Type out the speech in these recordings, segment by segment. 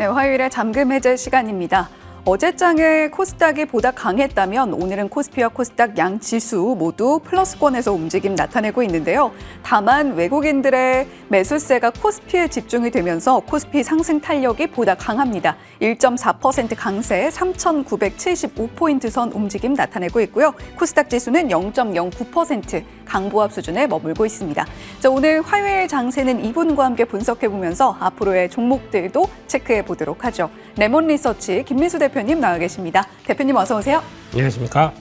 네, 화요일에 잠금 해제 시간입니다. 어제장에 코스닥이 보다 강했다면 오늘은 코스피와 코스닥 양 지수 모두 플러스권에서 움직임 나타내고 있는데요. 다만 외국인들의 매수세가 코스피에 집중이 되면서 코스피 상승 탄력이 보다 강합니다. 1.4% 강세 3,975포인트 선 움직임 나타내고 있고요. 코스닥 지수는 0.09% 강보합 수준에 머물고 있습니다. 자, 오늘 화요일 장세는 이분과 함께 분석해보면서 앞으로의 종목들도 체크해 보도록 하죠. 레몬 리서치 김민수 대표님 나와 계십니다. 대표님 어서 오세요. 안녕하십니까.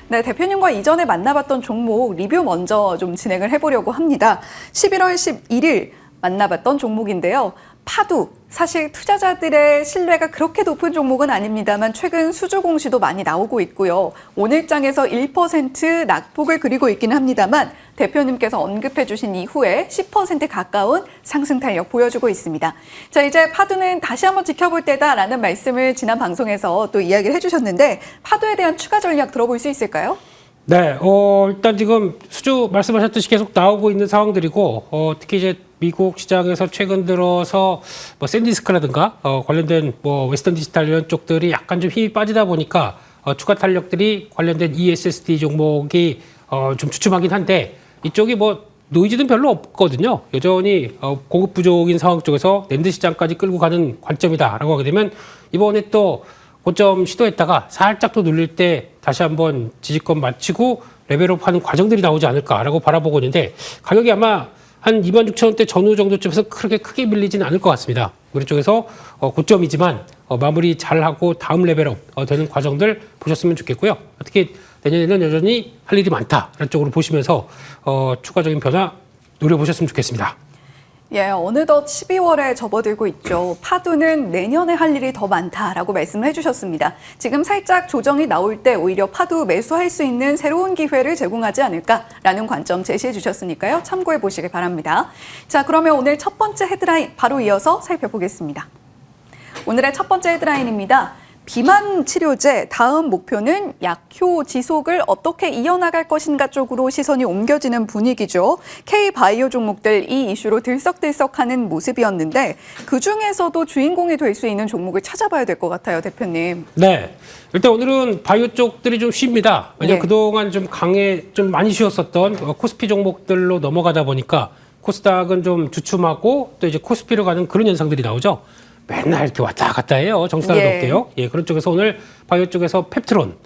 네, 대표님과 이전에 만나봤던 종목 리뷰 먼저 좀 진행을 해보려고 합니다. 11월 11일 만나봤던 종목인데요. 파두, 사실 투자자들의 신뢰가 그렇게 높은 종목은 아닙니다만 최근 수주 공시도 많이 나오고 있고요. 오늘장에서 1% 낙폭을 그리고 있기는 합니다만 대표님께서 언급해 주신 이후에 10% 가까운 상승 탄력 보여주고 있습니다. 자, 이제 파두는 다시 한번 지켜볼 때다라는 말씀을 지난 방송에서 또 이야기를 해주셨는데 파두에 대한 추가 전략 들어볼 수 있을까요? 네, 일단 지금 수주 말씀하셨듯이 계속 나오고 있는 상황들이고, 특히 이제 미국 시장에서 최근 들어서 뭐 샌디스크라든가 관련된 뭐 웨스턴 디지털 이런 쪽들이 약간 좀 힘이 빠지다 보니까 추가 탄력들이 관련된 ESSD 종목이 좀 주춤하긴 한데 이쪽이 뭐 노이즈는 별로 없거든요. 여전히 공급 부족인 상황 쪽에서 낸드 시장까지 끌고 가는 관점이다라고 하게 되면 이번에 또 고점 시도했다가 살짝 또 눌릴 때 다시 한번 지지권 맞추고 레벨업하는 과정들이 나오지 않을까라고 바라보고 있는데 가격이 아마 한 26,000원대 전후 정도쯤에서 그렇게 크게 밀리지는 않을 것 같습니다. 우리 쪽에서 고점이지만 마무리 잘하고 다음 레벨업 되는 과정들 보셨으면 좋겠고요. 특히 내년에는 여전히 할 일이 많다라는 쪽으로 보시면서 추가적인 변화 노려보셨으면 좋겠습니다. 예, 어느덧 12월에 접어들고 있죠. 파두는 내년에 할 일이 더 많다라고 말씀을 해주셨습니다. 지금 살짝 조정이 나올 때 오히려 파두 매수할 수 있는 새로운 기회를 제공하지 않을까라는 관점 제시해 주셨으니까요. 참고해 보시길 바랍니다. 자, 그러면 오늘 첫 번째 헤드라인 바로 이어서 살펴보겠습니다. 오늘의 첫 번째 헤드라인입니다. 비만 치료제 다음 목표는 약효 지속을 어떻게 이어나갈 것인가 쪽으로 시선이 옮겨지는 분위기죠. K바이오 종목들 이 이슈로 들썩들썩하는 모습이었는데 그중에서도 주인공이 될 수 있는 종목을 찾아봐야 될 것 같아요, 대표님. 네. 일단 오늘은 바이오 쪽들이 좀 쉽니다. 왜냐하면 네. 그동안 좀 많이 쉬었었던 코스피 종목들로 넘어가다 보니까 코스닥은 좀 주춤하고 또 이제 코스피로 가는 그런 현상들이 나오죠. 맨날 이렇게 왔다 갔다 해요. 정상도 없게요. 예, 그런 쪽에서 오늘 바이오 쪽에서 펩트론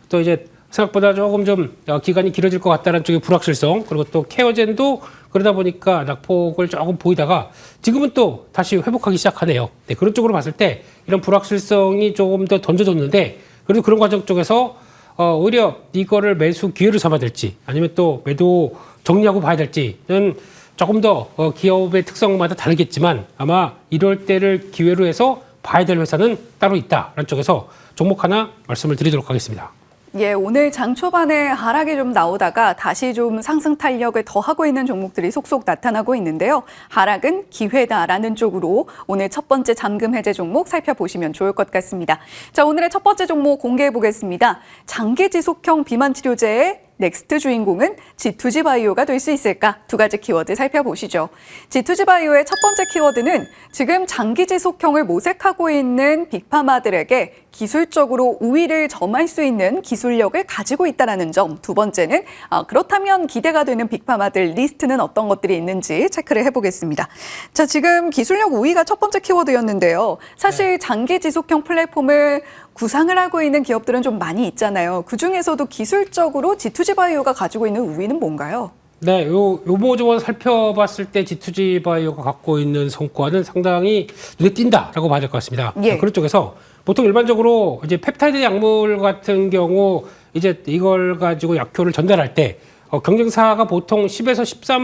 또 이제 생각보다 조금 좀 기간이 길어질 것 같다는 쪽의 불확실성 그리고 또 케어젠도 그러다 보니까 낙폭을 조금 보이다가 지금은 또 다시 회복하기 시작하네요. 네, 그런 쪽으로 봤을 때 이런 불확실성이 조금 더 던져졌는데 그래도 그런 과정 쪽에서 오히려 이거를 매수 기회로 삼아야 될지 아니면 또 매도 정리하고 봐야 될지는 조금 더 기업의 특성마다 다르겠지만 아마 이럴 때를 기회로 해서 봐야 될 회사는 따로 있다라는 쪽에서 종목 하나 말씀을 드리도록 하겠습니다. 예, 오늘 장 초반에 하락이 좀 나오다가 다시 좀 상승 탄력을 더 하고 있는 종목들이 속속 나타나고 있는데요. 하락은 기회다라는 쪽으로 오늘 첫 번째 잠금 해제 종목 살펴보시면 좋을 것 같습니다. 자, 오늘의 첫 번째 종목 공개해 보겠습니다. 장기 지속형 비만 치료제의 넥스트 주인공은 G2G 바이오가 될 수 있을까? 두 가지 키워드 살펴보시죠. G2G 바이오의 첫 번째 키워드는 지금 장기 지속형을 모색하고 있는 빅파마들에게 기술적으로 우위를 점할 수 있는 기술력을 가지고 있다는 점. 두 번째는 그렇다면 기대가 되는 빅파마들 리스트는 어떤 것들이 있는지 체크를 해보겠습니다. 자, 지금 기술력 우위가 첫 번째 키워드였는데요. 사실 장기 지속형 플랫폼을 구상을 하고 있는 기업들은 좀 많이 있잖아요. 그중에서도 기술적으로 G2G 바이오가 가지고 있는 우위는 뭔가요? 네, 요 모조만 살펴봤을 때 G2G 바이오가 갖고 있는 성과는 상당히 눈에 띈다라고 봐야 될 것 같습니다. 예. 그런 쪽에서 보통 일반적으로 이제 펩타이드 약물 같은 경우 이제 이걸 가지고 약효를 전달할 때 경쟁사가 보통 10에서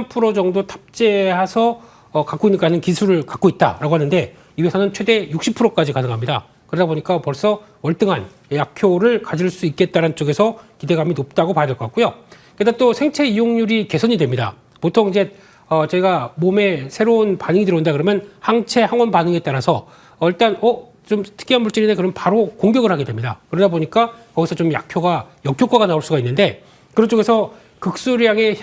13% 정도 탑재해서 갖고 있는 기술을 갖고 있다라고 하는데 이 회사는 최대 60%까지 가능합니다. 그러다 보니까 벌써 월등한 약효를 가질 수 있겠다는 쪽에서 기대감이 높다고 봐야 될 것 같고요. 게다가 또 생체 이용률이 개선이 됩니다. 보통 이제 제가 몸에 새로운 반응이 들어온다 그러면 항체 항원 반응에 따라서 일단 좀 특이한 물질이네 그러면 바로 공격을 하게 됩니다. 그러다 보니까 거기서 좀 역효과가 나올 수가 있는데 그런 쪽에서 극소량의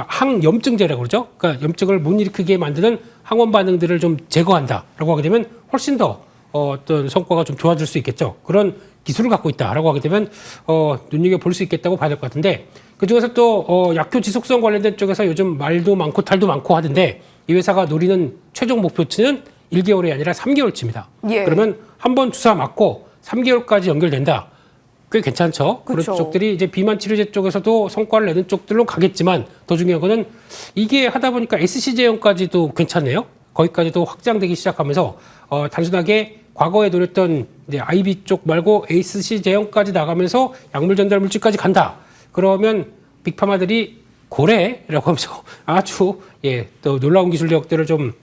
항염증제라고 그러죠. 그러니까 염증을 못 일으키게 만드는 항원 반응들을 좀 제거한다라고 하게 되면 훨씬 더 어떤 성과가 좀 좋아질 수 있겠죠. 그런 기술을 갖고 있다라고 하게 되면 눈여겨볼 수 있겠다고 봐야 될 것 같은데, 그중에서 또 약효 지속성 관련된 쪽에서 요즘 말도 많고 탈도 많고 하던데, 이 회사가 노리는 최종 목표치는 1개월이 아니라 3개월치입니다. 예. 그러면 한 번 주사 맞고 3개월까지 연결된다. 꽤 괜찮죠. 그렇죠. 그런 쪽들이 이제 비만 치료제 쪽에서도 성과를 내는 쪽들로 가겠지만, 더 중요한 거는 이게 하다 보니까 SC 제형까지도 괜찮네요. 거기까지도 확장되기 시작하면서 단순하게 과거에 노렸던 이제 IB 쪽 말고 SC 제형까지 나가면서 약물 전달 물질까지 간다. 그러면 빅파마들이 고래라고 하면서 아주 또 놀라운 기술력들을 좀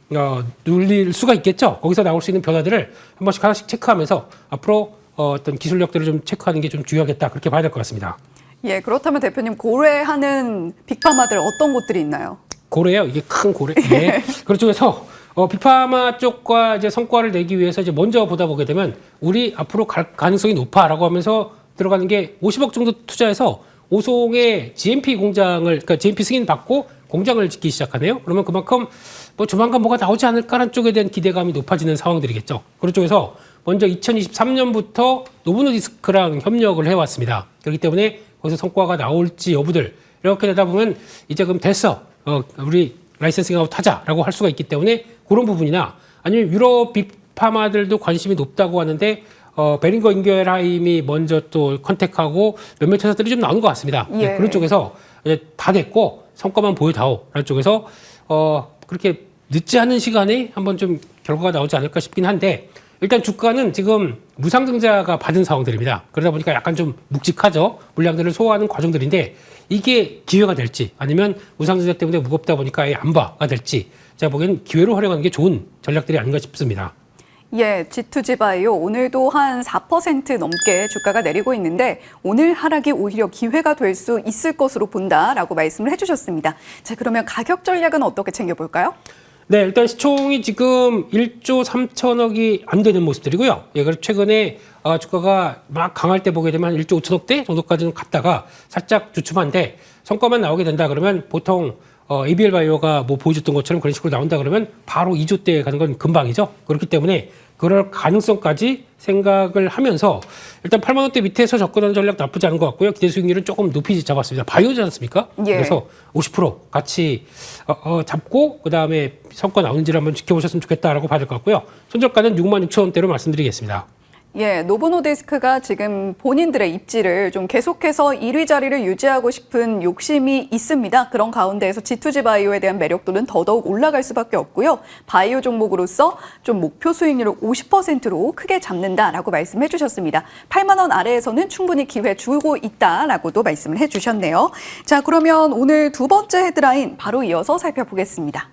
눌릴 수가 있겠죠. 거기서 나올 수 있는 변화들을 한 번씩 하나씩 체크하면서 앞으로 어떤 기술력들을 좀 체크하는 게 좀 중요하겠다. 그렇게 봐야 될 것 같습니다. 예, 그렇다면 대표님 고래하는 빅파마들 어떤 곳들이 있나요? 고래요. 이게 큰 고래. 네. 그쪽에서 빅파마 쪽과 이제 성과를 내기 위해서 이제 먼저 보다 보게 되면 우리 앞으로 갈 가능성이 높아라고 하면서 들어가는 게 50억 정도 투자해서 오송의 GMP 공장을, 그러니까 GMP 승인 받고 공장을 짓기 시작하네요. 그러면 그만큼 뭐 조만간 뭐가 나오지 않을까라는 쪽에 대한 기대감이 높아지는 상황들이겠죠. 그런 쪽에서 먼저 2023년부터 노브노디스크랑 협력을 해왔습니다. 그렇기 때문에 거기서 성과가 나올지 여부들 이렇게 되다 보면 이제 그럼 됐어. 우리 라이센싱아웃 하자라고 할 수가 있기 때문에 그런 부분이나 아니면 유럽 빅파마들도 관심이 높다고 하는데 베링거 인겔하임이 먼저 또 컨택하고 몇몇 회사들이 좀 나오는 것 같습니다. 예. 네, 그런 쪽에서 이제 다 됐고 성과만 보여다오라는 쪽에서 그렇게 늦지 않은 시간에 한번 좀 결과가 나오지 않을까 싶긴 한데, 일단 주가는 지금 무상증자가 받은 상황들입니다. 그러다 보니까 약간 좀 묵직하죠. 물량들을 소화하는 과정들인데 이게 기회가 될지 아니면 무상증자 때문에 무겁다 보니까 아예 안바가 될지 제가 보기엔 기회로 활용하는 게 좋은 전략들이 아닌가 싶습니다. 예, G2G 바이오 오늘도 한 4% 넘게 주가가 내리고 있는데 오늘 하락이 오히려 기회가 될 수 있을 것으로 본다라고 말씀을 해주셨습니다. 자, 그러면 가격 전략은 어떻게 챙겨볼까요? 네, 일단 시총이 지금 1조 3천억이 안 되는 모습들이고요. 예, 그리고 최근에 주가가 막 강할 때 보게 되면 1조 5천억대 정도까지는 갔다가 살짝 주춤한데 성과만 나오게 된다 그러면 보통 ABL 바이오가 뭐 보여줬던 것처럼 그런 식으로 나온다 그러면 바로 2조대 가는 건 금방이죠. 그렇기 때문에 그럴 가능성까지 생각을 하면서 일단 8만 원대 밑에서 접근하는 전략 나쁘지 않은 것 같고요. 기대 수익률은 조금 높이 잡았습니다. 바이오지 않습니까? 예. 그래서 50% 같이 잡고 그다음에 성과 나오는지를 한번 지켜보셨으면 좋겠다라고 봐야 될 것 같고요. 손절가는 6만 6천 원대로 말씀드리겠습니다. 예, 노보노디스크가 지금 본인들의 입지를 좀 계속해서 1위 자리를 유지하고 싶은 욕심이 있습니다. 그런 가운데에서 G2G 바이오에 대한 매력도는 더더욱 올라갈 수밖에 없고요. 바이오 종목으로서 좀 목표 수익률을 50%로 크게 잡는다라고 말씀해 주셨습니다. 8만 원 아래에서는 충분히 기회 주고 있다라고도 말씀을 해 주셨네요. 자, 그러면 오늘 두 번째 헤드라인 바로 이어서 살펴보겠습니다.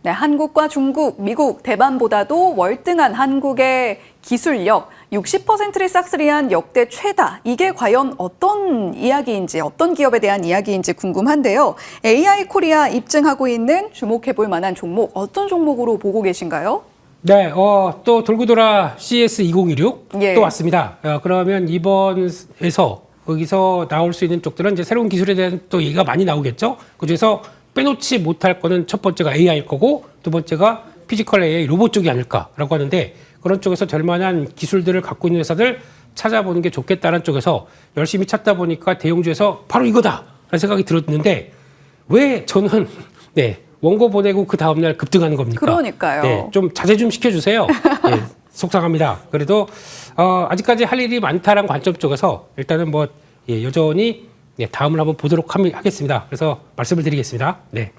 네, 한국과 중국, 미국, 대만보다도 월등한 한국의 기술력 60%를 싹쓸이한 역대 최다. 이게 과연 어떤 이야기인지, 어떤 기업에 대한 이야기인지 궁금한데요. AI 코리아 입증하고 있는 주목해볼 만한 종목, 어떤 종목으로 보고 계신가요? 네, 또 돌고 돌아 CS 2016 예. 또 왔습니다. 그러면 이번에서 거기서 나올 수 있는 쪽들은 이제 새로운 기술에 대한 또 얘기가 많이 나오겠죠. 그중에서 빼놓지 못할 거는 첫 번째가 AI일 거고 두 번째가 피지컬 AI 로봇 쪽이 아닐까라고 하는데, 그런 쪽에서 될 만한 기술들을 갖고 있는 회사들 찾아보는 게 좋겠다는 쪽에서 열심히 찾다 보니까 대형주에서 바로 이거다라는 생각이 들었는데, 왜 저는 원고 보내고 그 다음날 급등하는 겁니까? 그러니까요. 네, 좀 자제 좀 시켜주세요. 네, 속상합니다. 그래도 아직까지 할 일이 많다라는 관점 쪽에서 일단은 여전히 다음을 한번 보도록 하겠습니다. 그래서 말씀을 드리겠습니다. 네.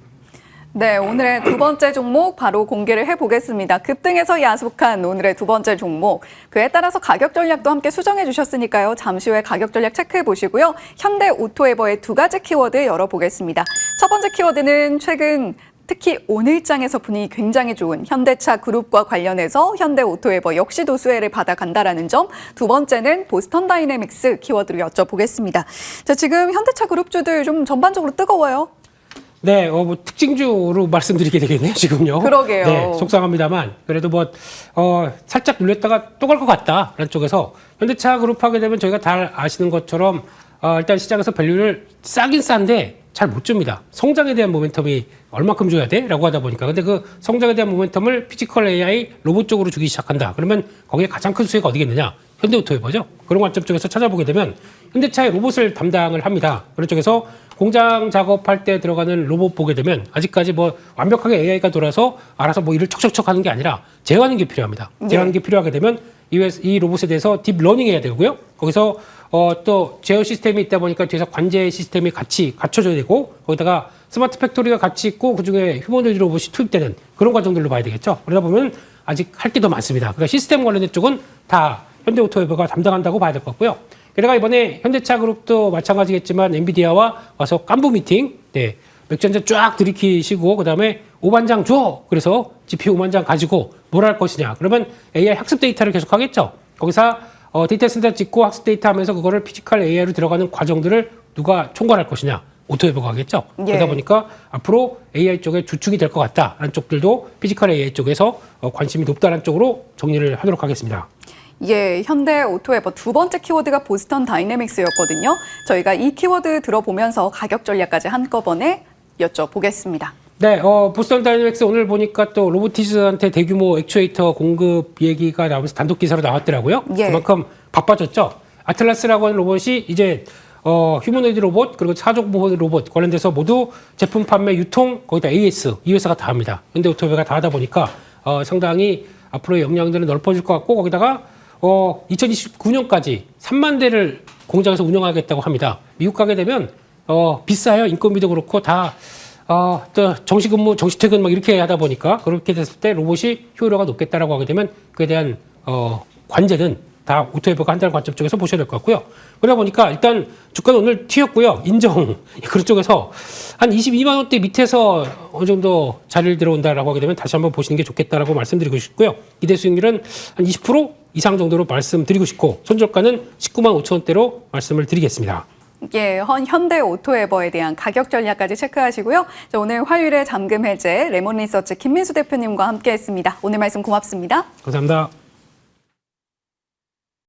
네, 오늘의 두 번째 종목 바로 공개를 해보겠습니다. 급등해서 야속한 오늘의 두 번째 종목. 그에 따라서 가격 전략도 함께 수정해 주셨으니까요. 잠시 후에 가격 전략 체크해 보시고요. 현대 오토에버의 두 가지 키워드 열어보겠습니다. 첫 번째 키워드는 최근 특히 오늘장에서 분위기 굉장히 좋은 현대차 그룹과 관련해서 현대 오토에버 역시도 수혜를 받아간다라는 점. 두 번째는 보스턴 다이내믹스 키워드로 여쭤보겠습니다. 자, 지금 현대차 그룹주들 좀 전반적으로 뜨거워요. 네, 특징주로 말씀드리게 되겠네요, 지금요. 그러게요. 네, 속상합니다만, 그래도 살짝 눌렸다가 또 갈 것 같다라는 쪽에서 현대차 그룹 하게 되면 저희가 다 아시는 것처럼 일단 시장에서 밸류를 싸긴 싼데 잘 못 줍니다. 성장에 대한 모멘텀이 얼마큼 줘야 돼? 라고 하다 보니까. 근데 그 성장에 대한 모멘텀을 피지컬 AI 로봇 쪽으로 주기 시작한다. 그러면 거기에 가장 큰 수혜가 어디겠느냐? 현대오토웨버죠. 그런 관점 쪽에서 찾아보게 되면 현대차의 로봇을 담당을 합니다. 그런 쪽에서 공장 작업할 때 들어가는 로봇 보게 되면 아직까지 뭐 완벽하게 AI가 돌아서 알아서 뭐 일을 척척척 하는 게 아니라 제어하는 게 필요합니다. 제어하는 게 필요하게 되면 이 로봇에 대해서 딥러닝 해야 되고요. 거기서 또 제어 시스템이 있다 보니까 뒤에서 관제 시스템이 같이 갖춰져야 되고 거기다가 스마트 팩토리가 같이 있고 그중에 휴머노이드 로봇이 투입되는 그런 과정들로 봐야 되겠죠. 그러다 보면 아직 할 게 더 많습니다. 그러니까 시스템 관련된 쪽은 다 현대오토웨버가 담당한다고 봐야 될 것 같고요. 게다가 이번에 현대차 그룹도 마찬가지겠지만 엔비디아와 와서 깐부 미팅, 네, 맥주 한잔 쫙 들이키시고 그다음에 5만 장 줘. 그래서 GPU 5만 장 가지고 뭘 할 것이냐. 그러면 AI 학습 데이터를 계속 하겠죠. 거기서 데이터 센터 찍고 학습 데이터 하면서 그거를 피지컬 AI로 들어가는 과정들을 누가 총괄할 것이냐. 오토웨버가 하겠죠. 그러다 보니까 앞으로 AI 쪽에 주축이 될 것 같다라는 쪽들도 피지컬 AI 쪽에서 관심이 높다는 쪽으로 정리를 하도록 하겠습니다. 예, 현대 오토웨버 두 번째 키워드가 보스턴 다이내믹스였거든요. 저희가 이 키워드 들어보면서 가격 전략까지 한꺼번에 여쭤보겠습니다. 네, 보스턴 다이내믹스 오늘 보니까 또 로보티즈한테 대규모 액추에이터 공급 얘기가 나오면서 단독 기사로 나왔더라고요. 예. 그만큼 바빠졌죠. 아틀라스라고 하는 로봇이 이제 휴머노이드 로봇 그리고 사족 보호 로봇 관련돼서 모두 제품 판매, 유통 거기다 AS 이 회사가 다 합니다. 현대오토웨버가 다 하다 보니까 상당히 앞으로의 역량들은 넓어질 것 같고 거기다가 2029년까지 3만 대를 공장에서 운영하겠다고 합니다. 미국 가게 되면 비싸요. 인건비도 그렇고 다 또 정시근무, 정시퇴근 막 이렇게 하다 보니까 그렇게 됐을 때 로봇이 효율화가 높겠다라고 하게 되면 그에 대한 관제는 다 오토웨버가 한다는 관점 쪽에서 보셔야 될 것 같고요. 그러다 보니까 일단 주가는 오늘 튀었고요. 인정 그런 쪽에서 한 22만 원대 밑에서 어느 정도 자리를 들어온다라고 하게 되면 다시 한번 보시는 게 좋겠다라고 말씀드리고 싶고요. 기대 수익률은 한 20% 이상 정도로 말씀드리고 싶고 손절가는 19만 5천 원대로 말씀을 드리겠습니다. 예, 현대 오토웨버에 대한 가격 전략까지 체크하시고요. 자, 오늘 화요일에 잠금 해제 레몬 리서치 김민수 대표님과 함께했습니다. 오늘 말씀 고맙습니다. 감사합니다.